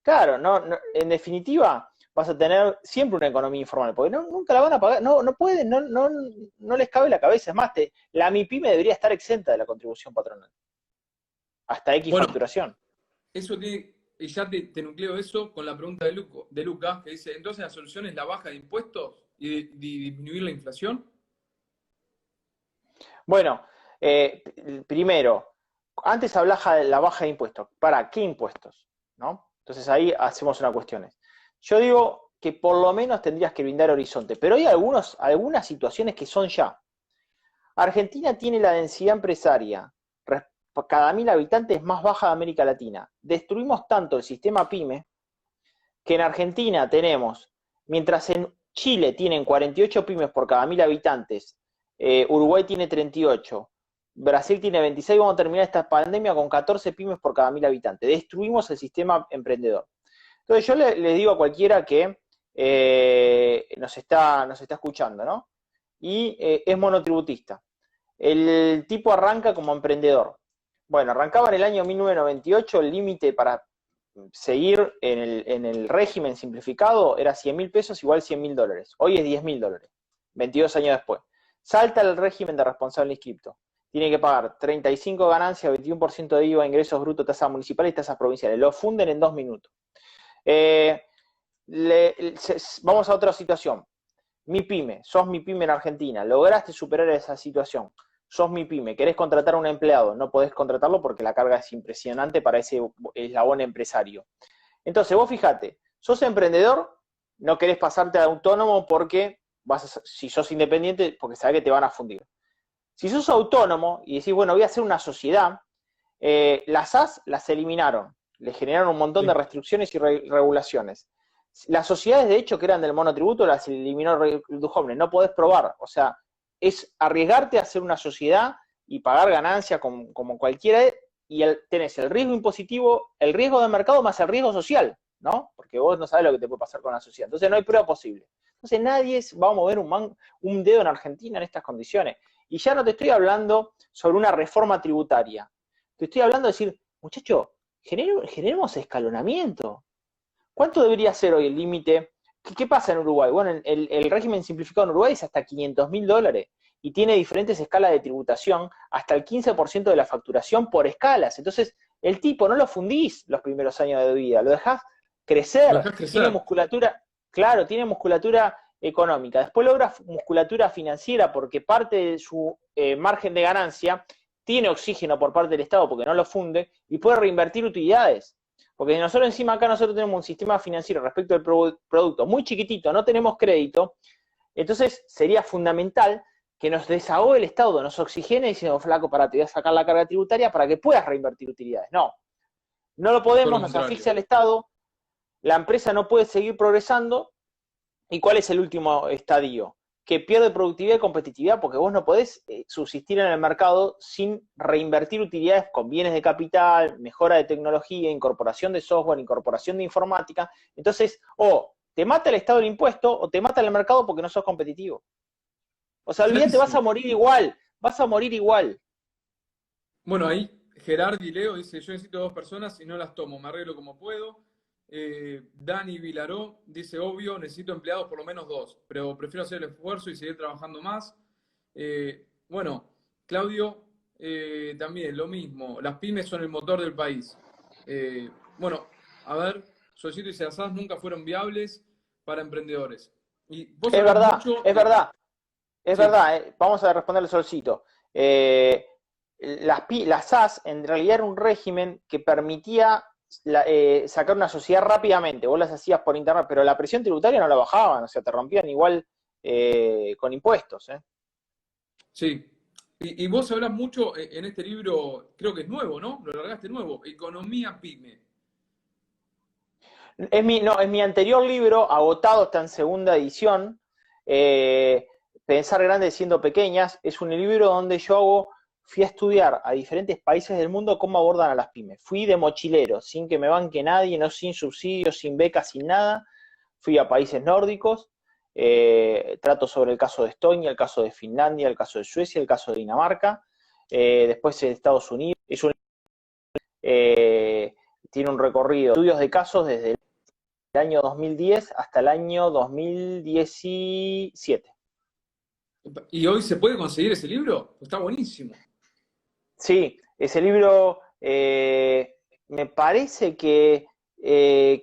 claro, en definitiva vas a tener siempre una economía informal, porque nunca la van a pagar, no pueden, no les cabe la cabeza, es más, la MIPYME debería estar exenta de la contribución patronal, hasta X Bueno, facturación. eso tiene, y ya te nucleo eso con la pregunta de Lucas, que dice, entonces la solución es la baja de impuestos y disminuir la inflación. Bueno, primero, antes hablaba de la baja de impuestos. ¿Para qué impuestos? ¿No? Entonces ahí hacemos una cuestión. Yo digo que por lo menos tendrías que brindar horizonte, pero hay algunas situaciones que son ya. Argentina tiene la densidad empresaria cada 1000 habitantes más baja de América Latina. Destruimos tanto el sistema PYME que en Argentina tenemos, mientras en Chile tienen 48 pymes por cada 1000 habitantes, Uruguay tiene 38, Brasil tiene 26, vamos a terminar esta pandemia con 14 pymes por cada 1000 habitantes. Destruimos el sistema emprendedor. Entonces yo le digo a cualquiera que nos está escuchando, ¿no? Y es monotributista. El tipo arranca como emprendedor. Bueno, arrancaba en el año 1998, el límite para seguir en el régimen simplificado era 100.000 pesos igual $100.000. Hoy es $10.000, 22 años después. Salta el régimen de responsable inscripto. Tiene que pagar 35 ganancias, 21% de IVA, ingresos brutos, tasas municipales y tasas provinciales. Lo funden en 2 minutos. Vamos a otra situación. Sos mi pyme en Argentina, lograste superar esa situación, sos mi pyme, querés contratar a un empleado, no podés contratarlo porque la carga es impresionante para ese eslabón empresario. Entonces vos fijate, sos emprendedor, no querés pasarte a autónomo porque si sos independiente, porque sabés que te van a fundir. Si sos autónomo y decís, bueno, voy a hacer una sociedad, las AS las eliminaron, le generaron un montón de Sí. restricciones y regulaciones. Las sociedades, de hecho, que eran del monotributo, las eliminó Duhovne. No podés probar. O sea, es arriesgarte a hacer una sociedad y pagar ganancias como cualquiera, y tenés el riesgo impositivo, el riesgo de mercado más el riesgo social, ¿no? Porque vos no sabés lo que te puede pasar con la sociedad. Entonces no hay prueba posible. Entonces nadie va a mover un dedo en Argentina en estas condiciones. Y ya no te estoy hablando sobre una reforma tributaria. Te estoy hablando de decir, muchacho, generemos escalonamiento. ¿Cuánto debería ser hoy el límite? ¿Qué pasa en Uruguay? Bueno, el régimen simplificado en Uruguay es hasta $500.000 y tiene diferentes escalas de tributación, hasta el 15% de la facturación por escalas. Entonces, el tipo no lo fundís los primeros años de vida, lo dejás Lo crecer, dejás tiene crecer. musculatura, claro, tiene musculatura económica. Después logra musculatura financiera porque parte de su margen de ganancia tiene oxígeno por parte del Estado porque no lo funde y puede reinvertir utilidades. Porque nosotros encima acá nosotros tenemos un sistema financiero respecto al producto muy chiquitito, no tenemos crédito, entonces sería fundamental que nos desahogue el Estado, nos oxigene diciendo, flaco, para te voy a sacar la carga tributaria para que puedas reinvertir utilidades. No, no lo Todo podemos, lo nos contrario. asfixia el Estado, la empresa no puede seguir progresando. ¿Y cuál es el último estadio? Que pierde productividad y competitividad porque vos no podés subsistir en el mercado sin reinvertir utilidades con bienes de capital, mejora de tecnología, incorporación de software, incorporación de informática. Entonces, o te mata el Estado el impuesto o te mata el mercado porque no sos competitivo. O sea, olvídate, vas a Clarísimo. morir igual, vas a morir igual. Bueno, ahí Gerardi Leo dice, yo necesito 2 personas y no las tomo, me arreglo como puedo. Dani Vilaró dice, obvio, necesito empleados por lo menos 2, pero prefiero hacer el esfuerzo y seguir trabajando más. Bueno, Claudio, también lo mismo, las pymes son el motor del país. Bueno, a ver, Solcito y Seasás nunca fueron viables para emprendedores. Y vos Es hablás verdad, mucho es de... verdad, es Sí, verdad. Vamos a responderle Solcito. Las SAS en realidad era un régimen que permitía sacar una sociedad rápidamente. Vos las hacías por internet, pero la presión tributaria no la bajaban, o sea, te rompían igual con impuestos. sí. Y vos hablás mucho en este libro, creo que es nuevo, ¿no? Lo largaste nuevo, Economía Pyme. No, es mi anterior libro, agotado, está en segunda edición. eh, Pensar grandes siendo pequeñas. Es un libro donde fui a estudiar a diferentes países del mundo cómo abordan a las pymes. Fui de mochilero, sin que me banque nadie, no sin subsidios, sin becas, sin nada. Fui a países nórdicos. Trato sobre el caso de Estonia, el caso de Finlandia, el caso de Suecia, el caso de Dinamarca. Después de Estados Unidos. Eh, Tiene un recorrido, estudios de casos desde el año 2010 hasta el año 2017. ¿Y hoy se puede conseguir ese libro? Está buenísimo. Sí, ese libro me parece que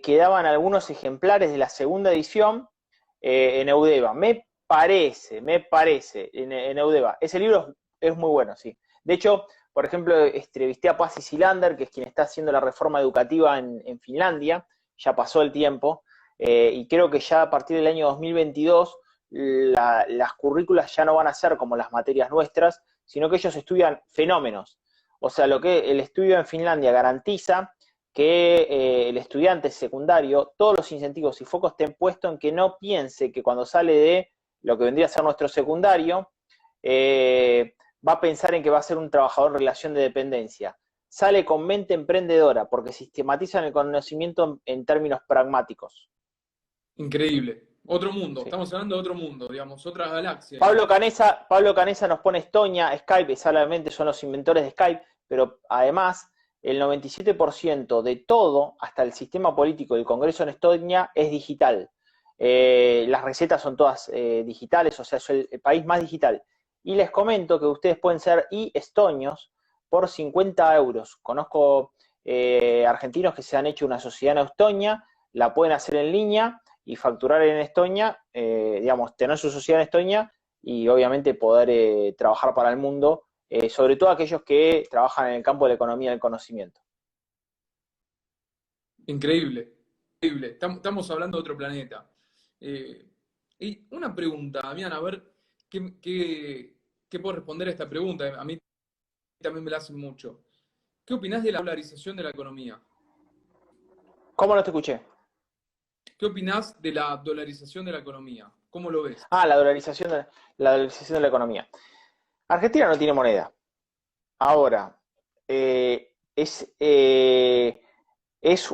quedaban algunos ejemplares de la segunda edición en Eudeva. Me parece, en Eudeva. Ese libro es muy bueno, sí. De hecho, por ejemplo, entrevisté a Pasi Silander, que es quien está haciendo la reforma educativa en Finlandia. Ya pasó el tiempo. Y creo que ya a partir del año 2022 las currículas ya no van a ser como las materias nuestras, sino que ellos estudian fenómenos. O sea, lo que el estudio en Finlandia garantiza que el estudiante secundario, todos los incentivos y focos estén puestos en que no piense que cuando sale de lo que vendría a ser nuestro secundario, va a pensar en que va a ser un trabajador en relación de dependencia. Sale con mente emprendedora porque sistematizan el conocimiento en términos pragmáticos. Increíble. Otro mundo. Sí. Estamos hablando de otro mundo, digamos, otra galaxia Pablo incluso. Canesa, Pablo Canesa nos pone Estonia, Skype, solamente son los inventores de Skype, pero además el 97% de todo, hasta el sistema político del Congreso en Estonia, es digital. Las recetas son todas digitales, o sea, es el país más digital. Y les comento que ustedes pueden ser estonios por 50 euros. Conozco argentinos que se han hecho una sociedad en Estonia, la pueden hacer en línea y facturar en Estonia, digamos, tener su sociedad en Estonia y obviamente poder trabajar para el mundo, sobre todo aquellos que trabajan en el campo de la economía del conocimiento. Increíble. Increíble. Estamos hablando de otro planeta. Eh, y una pregunta, Damián, a ver qué puedo responder a esta pregunta. A mí también me la hacen mucho. ¿Qué opinás de la dolarización de la economía? ¿Cómo no te escuché? ¿Qué opinás de la dolarización de la economía? ¿Cómo lo ves? Ah, la dolarización de la economía. Argentina no tiene moneda. Ahora, eh, es, eh, ¿es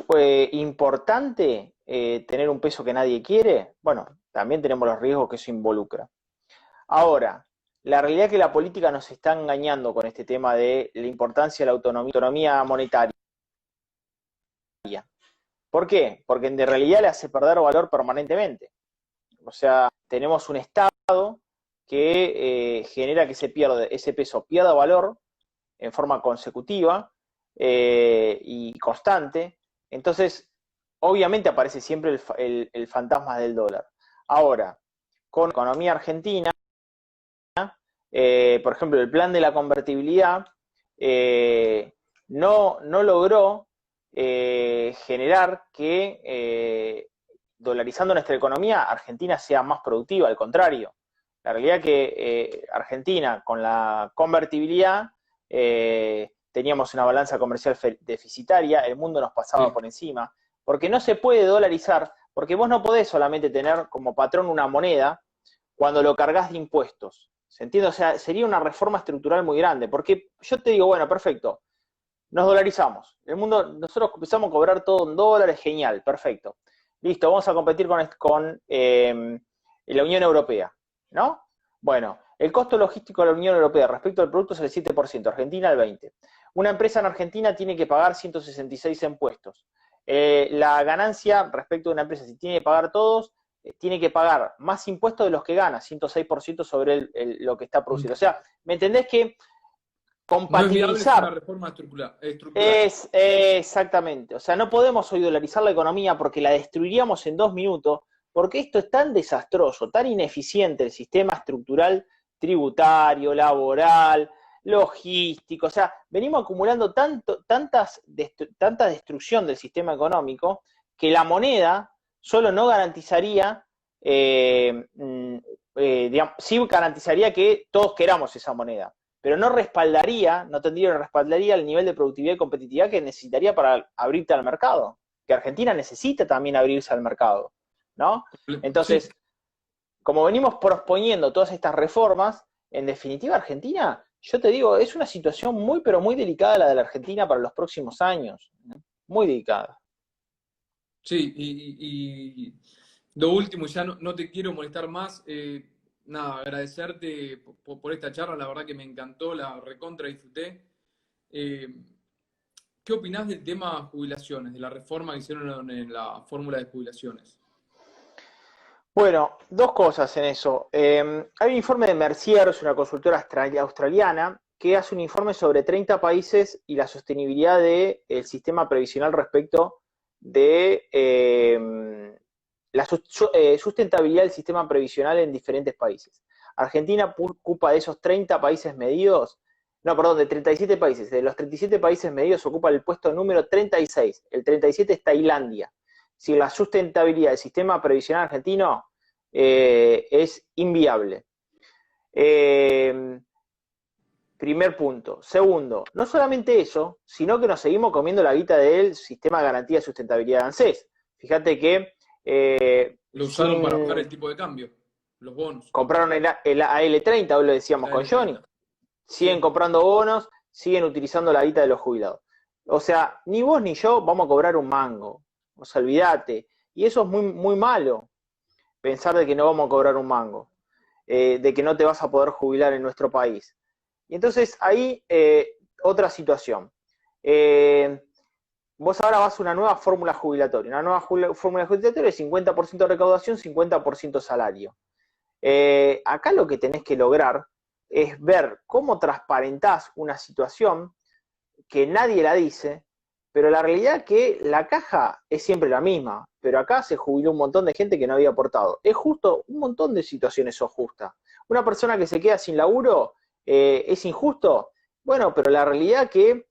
importante tener un peso que nadie quiere? Bueno, también tenemos los riesgos que eso involucra. Ahora, la realidad es que la política nos está engañando con este tema de la importancia de la autonomía monetaria. ¿Por qué? Porque en realidad le hace perder valor permanentemente. O sea, tenemos un Estado que genera que ese peso pierda valor en forma consecutiva y constante. Entonces, obviamente aparece siempre el fantasma del dólar. Ahora, con la economía argentina, por ejemplo, el plan de la convertibilidad no logró generar que dolarizando nuestra economía, Argentina sea más productiva, al contrario. La realidad es que Argentina, con la convertibilidad, teníamos una balanza comercial deficitaria, el mundo nos pasaba Sí, por encima, porque no se puede dolarizar, porque vos no podés solamente tener como patrón una moneda cuando lo cargas de impuestos. ¿Se entiende? O sea, sería una reforma estructural muy grande, porque yo te digo, bueno, perfecto, nos dolarizamos. Nosotros empezamos a cobrar todo en dólares, genial, perfecto. Listo, vamos a competir con la Unión Europea, ¿no? Bueno, el costo logístico de la Unión Europea respecto al producto es el 7%, Argentina el 20%. Una empresa en Argentina tiene que pagar 166 impuestos. La ganancia respecto de una empresa, si tiene que pagar todos, tiene que pagar más impuestos de los que gana, 106% sobre lo que está producido. O sea, ¿me entendés que No es viable, es una compatibilizar reforma estructural. es exactamente? O sea, no podemos hoy dolarizar la economía porque la destruiríamos en 2 minutos, porque esto es tan desastroso, tan ineficiente el sistema estructural tributario, laboral, logístico. O sea, venimos acumulando tanta destrucción del sistema económico que la moneda solo no garantizaría, digamos, sí garantizaría que todos queramos esa moneda, pero no respaldaría, no tendría, respaldaría el nivel de productividad y competitividad que necesitaría para abrirte al mercado, que Argentina necesita también abrirse al mercado, ¿no? Sí, Entonces, como venimos posponiendo todas estas reformas, en definitiva Argentina, yo te digo, es una situación muy, pero muy delicada la de la Argentina para los próximos años, ¿no? Muy delicada. sí, y lo último, ya no te quiero molestar más. Nada, agradecerte por esta charla, la verdad que me encantó, la recontra disfruté. Eh, ¿Qué opinás del tema jubilaciones, de la reforma que hicieron en la fórmula de jubilaciones? Bueno, dos cosas en eso. Hay un informe de Mercier, es una consultora australiana, que hace un informe sobre 30 países y la sostenibilidad del sistema previsional respecto de la sustentabilidad del sistema previsional en diferentes países. Argentina ocupa de esos 30 países medidos, no, perdón, de 37 países, de los 37 países medidos ocupa el puesto número 36, el 37 es Tailandia. Si la sustentabilidad del sistema previsional argentino es inviable. Primer punto. Segundo, no solamente eso, sino que nos seguimos comiendo la guita del sistema de garantía de sustentabilidad de ANSES. Fíjate que Lo usaron para bajar sin el tipo de cambio, los bonos, compraron el AL30, hoy lo decíamos la con Johnny, L30. siguen Sí, comprando bonos, siguen utilizando la guita de los jubilados. O sea, ni vos ni yo vamos a cobrar un mango. O sea, olvídate. Y eso es muy, muy malo, pensar de que no vamos a cobrar un mango, de que no te vas a poder jubilar en nuestro país. Y entonces ahí otra situación. Eh, Vos ahora vas a una nueva fórmula jubilatoria. Una nueva fórmula jubilatoria es 50% recaudación, 50% salario. Acá lo que tenés que lograr es ver cómo transparentás una situación que nadie la dice, pero la realidad es que la caja es siempre la misma, pero acá se jubiló un montón de gente que no había aportado. Es justo, un montón de situaciones son justas. Una persona que se queda sin laburo es injusto, bueno, pero la realidad es que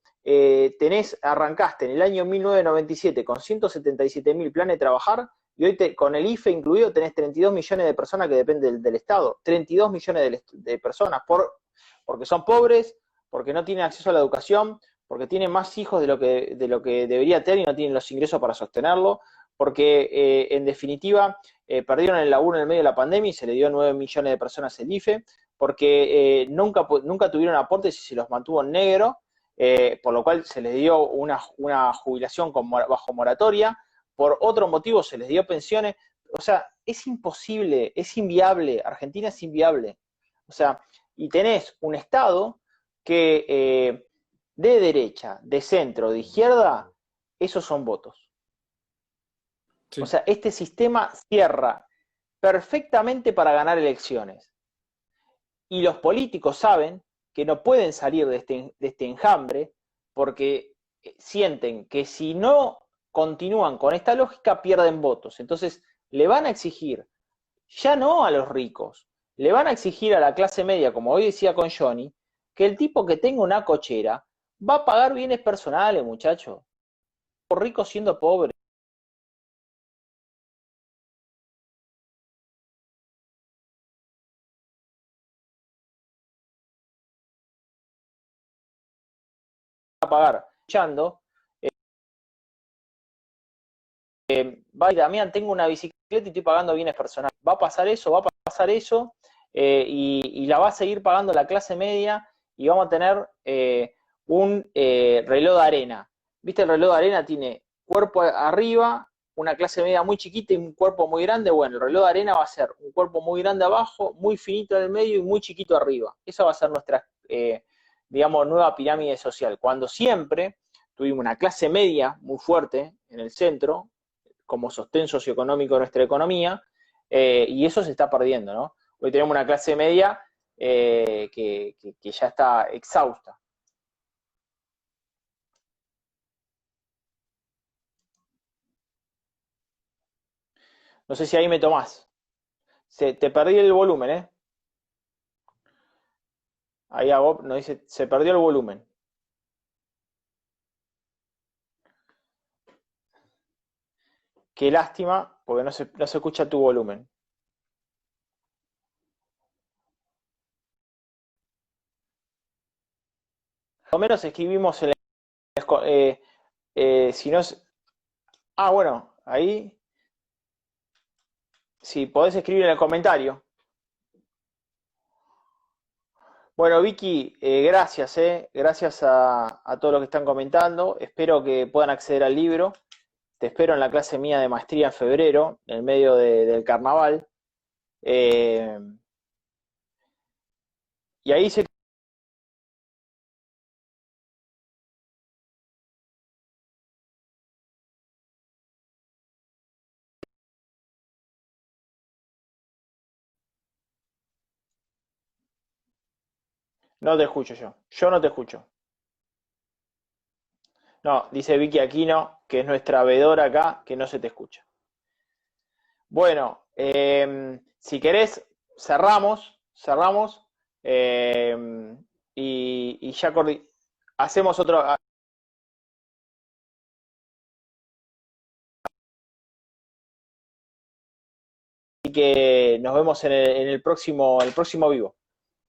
arrancaste en el año 1997 con 177.000 planes de trabajar y hoy con el IFE incluido tenés 32 millones de personas que dependen del Estado, 32 millones de personas porque son pobres, porque no tienen acceso a la educación, porque tienen más hijos de lo que debería tener y no tienen los ingresos para sostenerlo, porque en definitiva perdieron el laburo en el medio de la pandemia y se le dio a 9 millones de personas el IFE, porque nunca tuvieron aportes y se los mantuvo en negro, por lo cual se les dio una jubilación bajo moratoria, por otro motivo se les dio pensiones. O sea, es imposible, es inviable, Argentina es inviable. O sea, y tenés un Estado que de derecha, de centro, de izquierda, esos son votos. O sí. sea, este sistema cierra perfectamente para ganar elecciones. Y los políticos saben que no pueden salir de este enjambre porque sienten que si no continúan con esta lógica pierden votos. Entonces le van a exigir, ya no a los ricos, le van a exigir a la clase media, como hoy decía con Johnny, que el tipo que tenga una cochera va a pagar bienes personales, muchachos. Rico siendo pobre. Va a pagar echando, va y Damián, tengo una bicicleta y estoy pagando bienes personales. Va a pasar eso, y la va a seguir pagando la clase media y vamos a tener un reloj de arena. ¿Viste? El reloj de arena tiene cuerpo arriba, una clase media muy chiquita y un cuerpo muy grande. Bueno, el reloj de arena va a ser un cuerpo muy grande abajo, muy finito en el medio y muy chiquito arriba. Esa va a ser digamos, nueva pirámide social, cuando siempre tuvimos una clase media muy fuerte en el centro, como sostén socioeconómico de nuestra economía, y eso se está perdiendo, ¿no? Hoy tenemos una clase media que ya está exhausta. No sé si ahí me tomás. Te perdí el volumen, ¿eh? Ahí hago, nos dice, se perdió el volumen. Qué lástima, porque no se escucha tu volumen. Por lo menos escribimos en si no es... Ah, bueno, ahí... Si podés escribir en el comentario. Bueno, Vicky, gracias, gracias a todos los que están comentando. Espero que puedan acceder al libro. Te espero en la clase mía de maestría en febrero, en el medio del carnaval. Y ahí se... No te escucho yo. Yo no te escucho. No, dice Vicky Aquino, que es nuestra vedora acá, que no se te escucha. Bueno, si querés, cerramos y ya hacemos otro. Así que nos vemos en el próximo vivo.